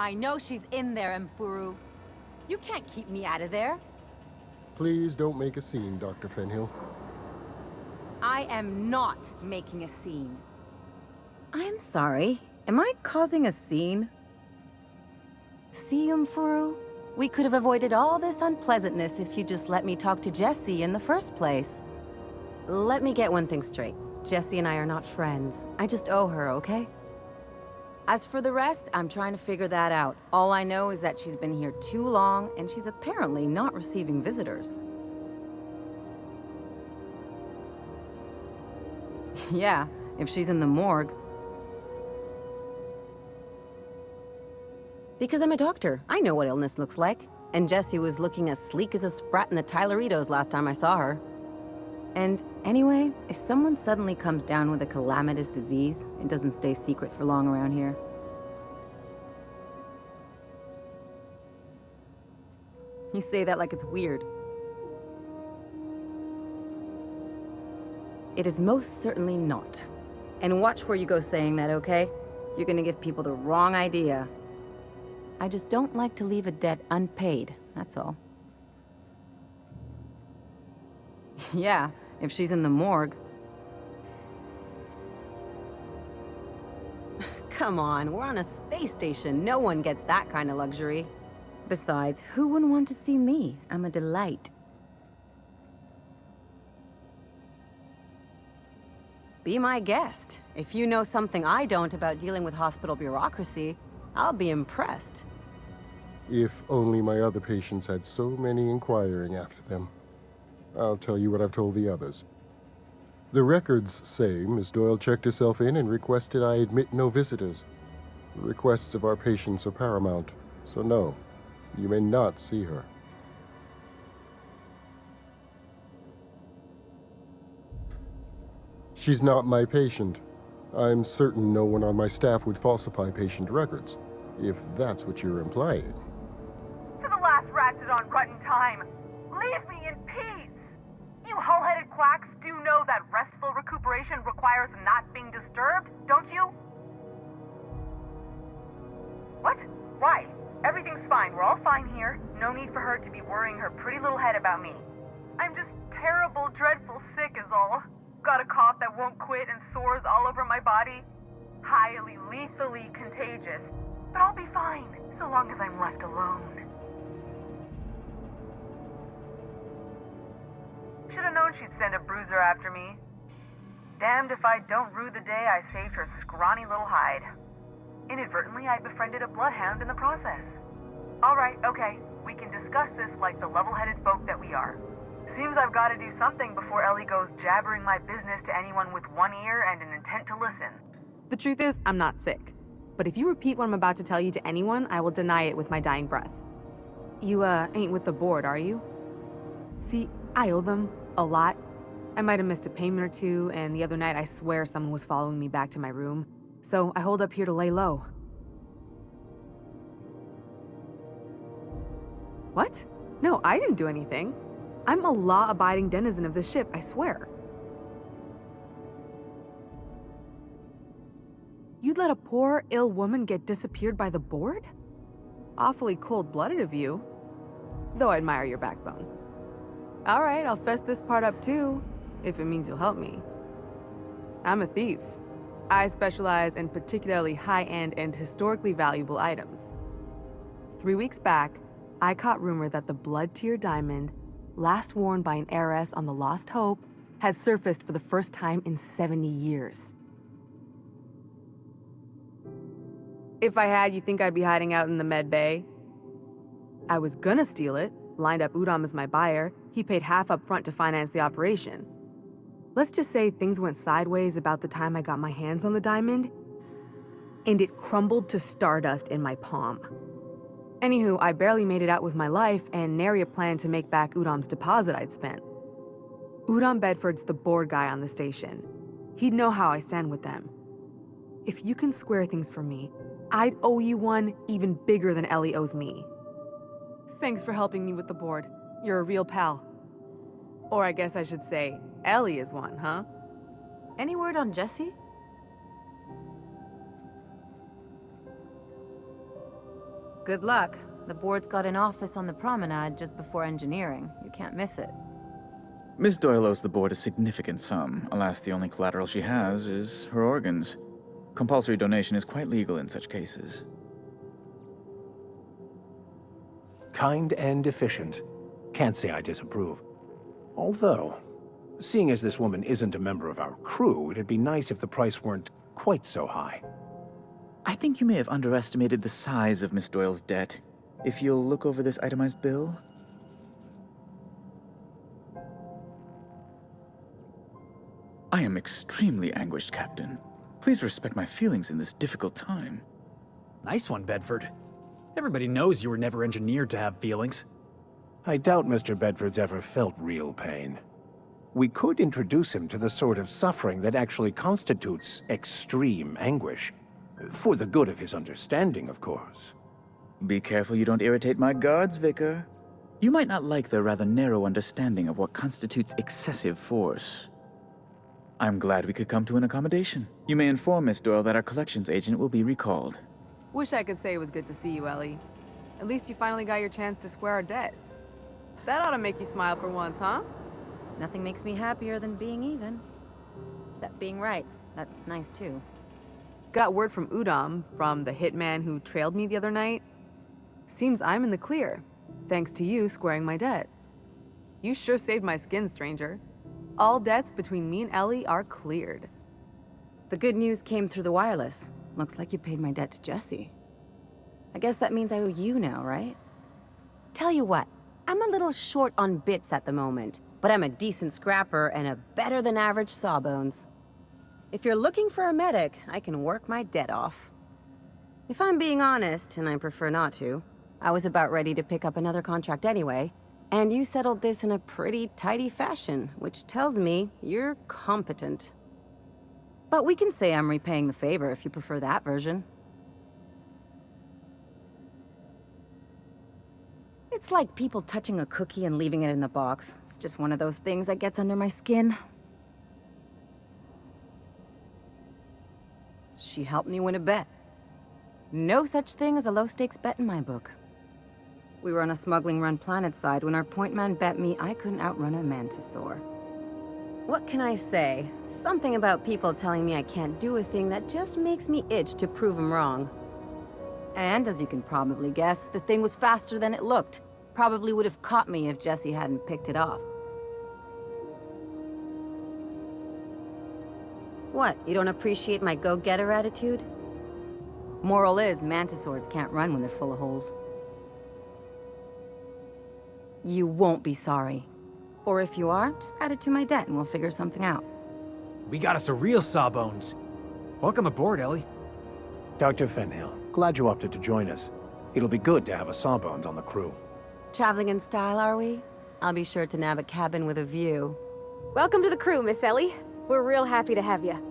I know she's in there, Mfuru. You can't keep me out of there. Please don't make a scene, Dr. Fenhill. I am not making a scene. I'm sorry. Am I causing a scene? See, Mfuru? We could have avoided all this unpleasantness if you just let me talk to Jessie in the first place. Let me get one thing straight. Jessie and I are not friends. I just owe her, okay? As for the rest, I'm trying to figure that out. All I know is that she's been here too long, and she's apparently not receiving visitors. Yeah, if she's in the morgue. Because I'm a doctor, I know what illness looks like. And Jessie was looking as sleek as a sprat in the Tyleritos last time I saw her. And anyway, if someone suddenly comes down with a calamitous disease, it doesn't stay secret for long around here. You say that like it's weird. It is most certainly not. And watch where you go saying that, okay? You're gonna give people the wrong idea. I just don't like to leave a debt unpaid, that's all. Yeah, if she's in the morgue. Come on, we're on a space station. No one gets that kind of luxury. Besides, who wouldn't want to see me? I'm a delight. Be my guest. If you know something I don't about dealing with hospital bureaucracy, I'll be impressed. If only my other patients had so many inquiring after them. I'll tell you what I've told the others. The records say Miss Doyle checked herself in and requested I admit no visitors. The requests of our patients are paramount, so no, you may not see her. She's not my patient. I'm certain no one on my staff would falsify patient records, if that's what you're implying. For the last ratted on rotten time, leave me in peace! You hull-headed quacks do know that restful recuperation requires not being disturbed, don't you? What? Why? Everything's fine. We're all fine here. No need for her to be worrying her pretty little head about me. I'm just terrible, dreadful sick is all. Got a cough that won't quit and sores all over my body. Highly, lethally contagious. But I'll be fine, so long as I'm left alone. Should've known she'd send a bruiser after me. Damned if I don't rue the day I saved her scrawny little hide. Inadvertently, I befriended a bloodhound in the process. Alright, okay, we can discuss this like the level-headed folk that we are. Seems I've got to do something before Ellie goes jabbering my business to anyone with one ear and an intent to listen. The truth is, I'm not sick. But if you repeat what I'm about to tell you to anyone, I will deny it with my dying breath. You, ain't with the board, are you? See, I owe them a lot. I might have missed a payment or two, and the other night I swear someone was following me back to my room. So I hold up here to lay low. What? No, I didn't do anything. I'm a law-abiding denizen of this ship, I swear. You'd let a poor, ill woman get disappeared by the board? Awfully cold-blooded of you. Though I admire your backbone. All right, I'll fess this part up too, if it means you'll help me. I'm a thief. I specialize in particularly high-end and historically valuable items. 3 weeks back, I caught rumor that the blood-tier diamond, last worn by an heiress on the Lost Hope, had surfaced for the first time in 70 years. If I had, you think I'd be hiding out in the med bay? I was gonna steal it, lined up Udom as my buyer. He paid half up front to finance the operation. Let's just say things went sideways about the time I got my hands on the diamond, and it crumbled to stardust in my palm. Anywho, I barely made it out with my life, and nary a plan to make back Udom's deposit I'd spent. Udom Bedford's the board guy on the station. He'd know how I stand with them. If you can square things for me, I'd owe you one even bigger than Ellie owes me. Thanks for helping me with the board. You're a real pal. Or I guess I should say, Ellie is one, huh? Any word on Jessie? Good luck. The board's got an office on the promenade just before engineering. You can't miss it. Miss Doyle owes the board a significant sum. Alas, the only collateral she has is her organs. Compulsory donation is quite legal in such cases. Kind and efficient. Can't say I disapprove. Although, seeing as this woman isn't a member of our crew, it'd be nice if the price weren't quite so high. I think you may have underestimated the size of Miss Doyle's debt. If you'll look over this itemized bill. I am extremely anguished, Captain. Please respect my feelings in this difficult time. Nice one, Bedford. Everybody knows you were never engineered to have feelings. I doubt Mr. Bedford's ever felt real pain. We could introduce him to the sort of suffering that actually constitutes extreme anguish. For the good of his understanding, of course. Be careful you don't irritate my guards, Vicar. You might not like their rather narrow understanding of what constitutes excessive force. I'm glad we could come to an accommodation. You may inform Miss Doyle that our collections agent will be recalled. Wish I could say it was good to see you, Ellie. At least you finally got your chance to square our debt. That ought to make you smile for once, huh? Nothing makes me happier than being even. Except being right. That's nice too. Got word from Udom, from the hitman who trailed me the other night. Seems I'm in the clear, thanks to you squaring my debt. You sure saved my skin, stranger. All debts between me and Ellie are cleared. The good news came through the wireless. Looks like you paid my debt to Jessie. I guess that means I owe you now, right? Tell you what, I'm a little short on bits at the moment, but I'm a decent scrapper and a better-than-average sawbones. If you're looking for a medic, I can work my debt off. If I'm being honest, and I prefer not to, I was about ready to pick up another contract anyway, and you settled this in a pretty tidy fashion, which tells me you're competent. But we can say I'm repaying the favor if you prefer that version. It's like people touching a cookie and leaving it in the box. It's just one of those things that gets under my skin. She helped me win a bet. No such thing as a low-stakes bet in my book. We were on a smuggling run planetside when our point man bet me I couldn't outrun a mantisaur. What can I say? Something about people telling me I can't do a thing that just makes me itch to prove them wrong. And, as you can probably guess, the thing was faster than it looked. Probably would have caught me if Jessie hadn't picked it off. What, you don't appreciate my go-getter attitude? Moral is, mantisaurs can't run when they're full of holes. You won't be sorry. Or if you are, just add it to my debt and we'll figure something out. We got us a real sawbones. Welcome aboard, Ellie. Dr. Fenhill, glad you opted to join us. It'll be good to have a sawbones on the crew. Traveling in style, are we? I'll be sure to nab a cabin with a view. Welcome to the crew, Miss Ellie. We're real happy to have you.